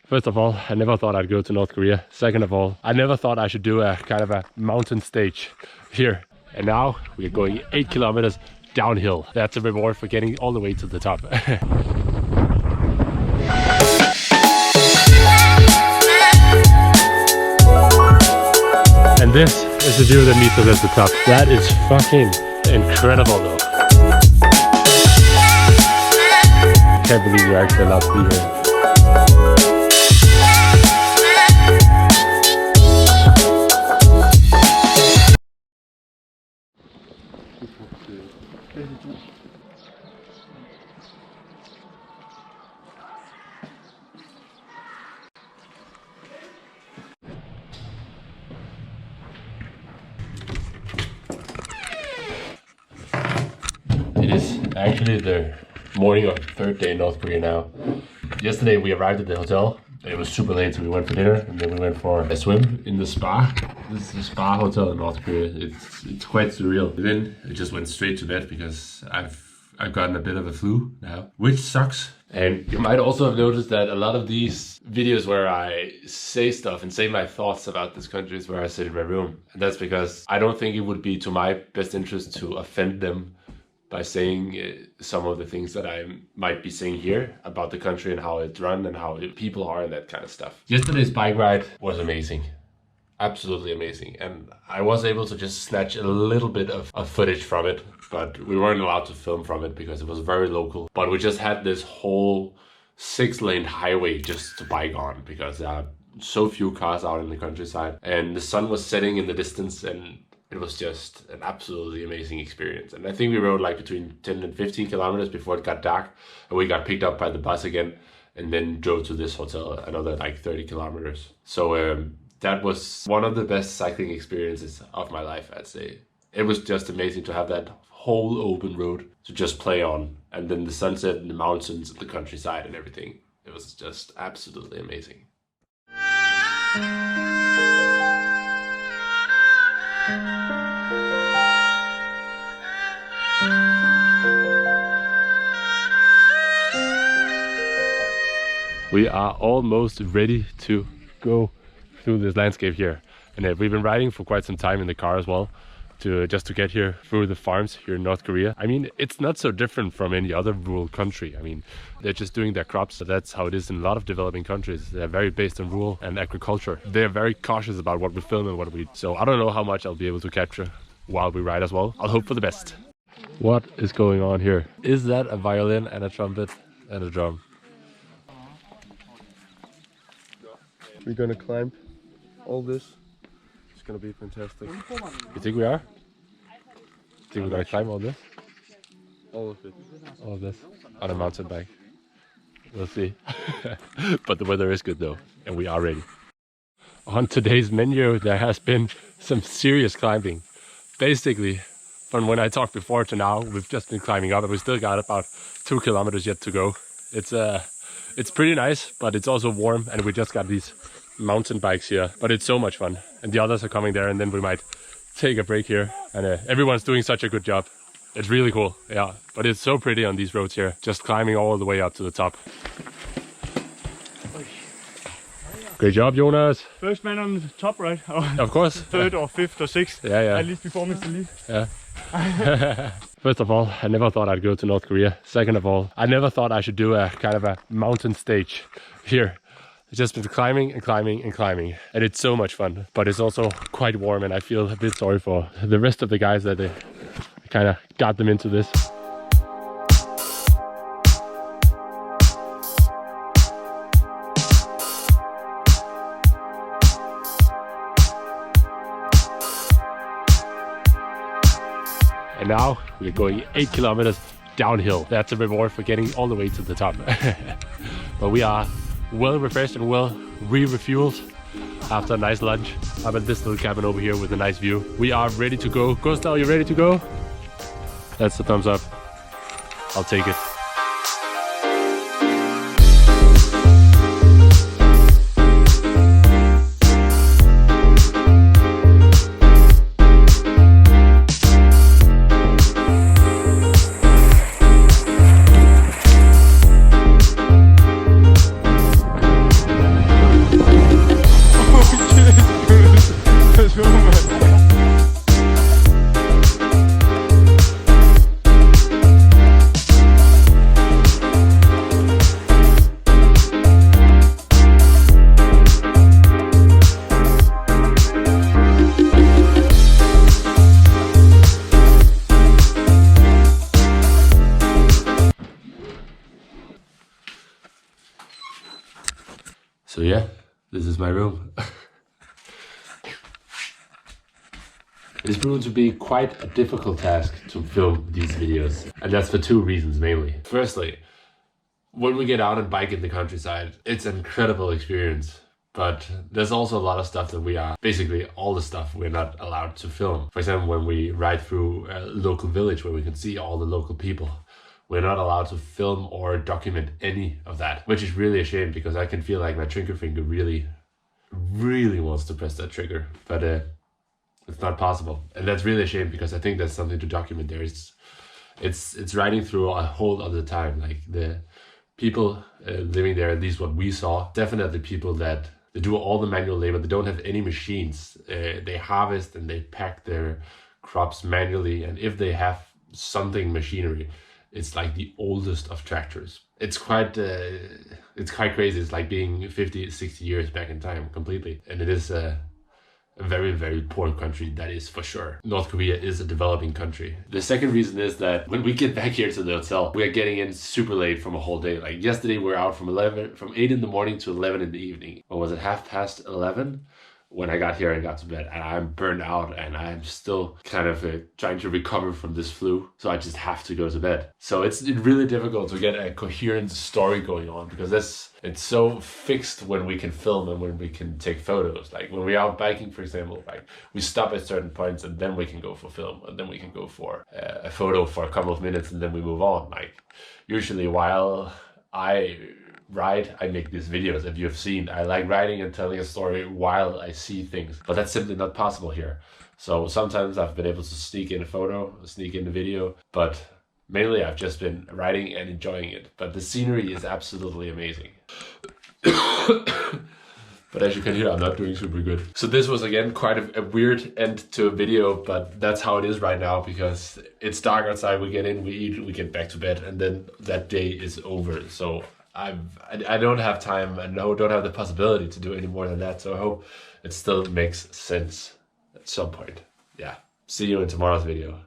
First of all, I never thought I'd go to North Korea. Second of all, I never thought I should do a kind of a mountain stage here. And now we're going 8 kilometers downhill. That's a reward for getting all the way to the top. And this is the view that meets us at the top. That is fucking incredible though. I can't believe you're actually allowed to be here. It is actually the morning of the third day in North Korea now. Yesterday we arrived at the hotel. It was super late, so we went for dinner and then we went for a swim in the spa. This is the spa hotel in North Korea. It's quite surreal. Then I just went straight to bed because I've gotten a bit of a flu now, which sucks. And you might also have noticed that a lot of these videos where I say stuff and say my thoughts about this country is where I sit in my room. And that's because I don't think it would be to my best interest to offend them by saying some of the things that I might be saying here about the country and how it's run and how people are and that kind of stuff. Yesterday's bike ride was amazing. Absolutely amazing. And I was able to just snatch a little bit of footage from it, but we weren't allowed to film from it because it was very local. But we just had this whole 6-lane highway just to bike on because there are so few cars out in the countryside. And the sun was setting in the distance and it was just an absolutely amazing experience. And I think we rode like between 10 and 15 kilometers before it got dark. And we got picked up by the bus again and then drove to this hotel another like 30 kilometers. So that was one of the best cycling experiences of my life, I'd say. It was just amazing to have that whole open road to just play on. And then the sunset and the mountains and the countryside and everything. It was just absolutely amazing. We are almost ready to go through this landscape here. And we've been riding for quite some time in the car as well, just to get here through the farms here in North Korea. I mean, it's not so different from any other rural country. I mean, they're just doing their crops. So that's how it is in a lot of developing countries. They're very based on rural and agriculture. They're very cautious about what we film and what we... So I don't know how much I'll be able to capture while we ride as well. I'll hope for the best. What is going on here? Is that a violin and a trumpet and a drum? We're gonna climb all this. It's gonna be fantastic. You think we are? Think we're gonna climb all this? All of it. All of this on a mountain bike. We'll see. But the weather is good though, and we are ready. On today's menu, there has been some serious climbing. Basically, from when I talked before to now, we've just been climbing up, and we still got about 2 kilometers yet to go. It's pretty nice, but it's also warm, and we just got these mountain bikes here. But it's so much fun, and the others are coming there, and then we might take a break here. And everyone's doing such a good job. It's really cool, yeah. But it's so pretty on these roads here, just climbing all the way up to the top. Great job, Jonas. First man on the top, right? Of course. Third or fifth or sixth. Yeah. At least before Mr. Lee. Yeah. First of all, I never thought I'd go to North Korea. Second of all, I never thought I should do a kind of a mountain stage here. It's just been climbing and climbing and climbing, and it's so much fun. But it's also quite warm, and I feel a bit sorry for the rest of the guys that they kind of got them into this. And now we're going 8 kilometers downhill. That's a reward for getting all the way to the top. But we are well refreshed and well refueled after a nice lunch. I'm at this little cabin over here with a nice view. We are ready to go. Gustav, are you ready to go? That's the thumbs up. I'll take it. So yeah, this is my room. It's proven to be quite a difficult task to film these videos, and that's for two reasons mainly. Firstly, when we get out and bike in the countryside, it's an incredible experience, but there's also a lot of stuff that basically all the stuff we're not allowed to film. For example, when we ride through a local village where we can see all the local people, we're not allowed to film or document any of that, which is really a shame because I can feel like my trigger finger really, really wants to press that trigger, but it's not possible. And that's really a shame because I think there's something to document there. It's riding through a whole other time. Like the people living there, at least what we saw, definitely people that they do all the manual labor. They don't have any machines. They harvest and they pack their crops manually. And if they have something machinery, it's like the oldest of tractors. It's quite crazy. It's like being 50, 60 years back in time completely. And it is a very, very poor country, that is for sure. North Korea is a developing country. The second reason is that when we get back here to the hotel, we are getting in super late from a whole day. Like yesterday, we were out from 8 in the morning to 11 in the evening. Or was it 11:30? When I got here and got to bed, and I'm burned out and I'm still kind of trying to recover from this flu. So I just have to go to bed. So it's really difficult to get a coherent story going on because it's so fixed when we can film and when we can take photos. Like when we're out biking, for example, like we stop at certain points and then we can go for film and then we can go for a photo for a couple of minutes and then we move on. Like usually while I ride, I make these videos. If you have seen, I like writing and telling a story while I see things, but that's simply not possible here. So sometimes I've been able to sneak in a photo, sneak in a video, but mainly I've just been writing and enjoying it. But the scenery is absolutely amazing. But as you can hear, I'm not doing super good. So this was again quite a weird end to a video, but that's how it is right now because it's dark outside. We get in, we eat, we get back to bed, and then that day is over. So I don't have time and don't have the possibility to do any more than that. So I hope it still makes sense at some point. Yeah. See you in tomorrow's video.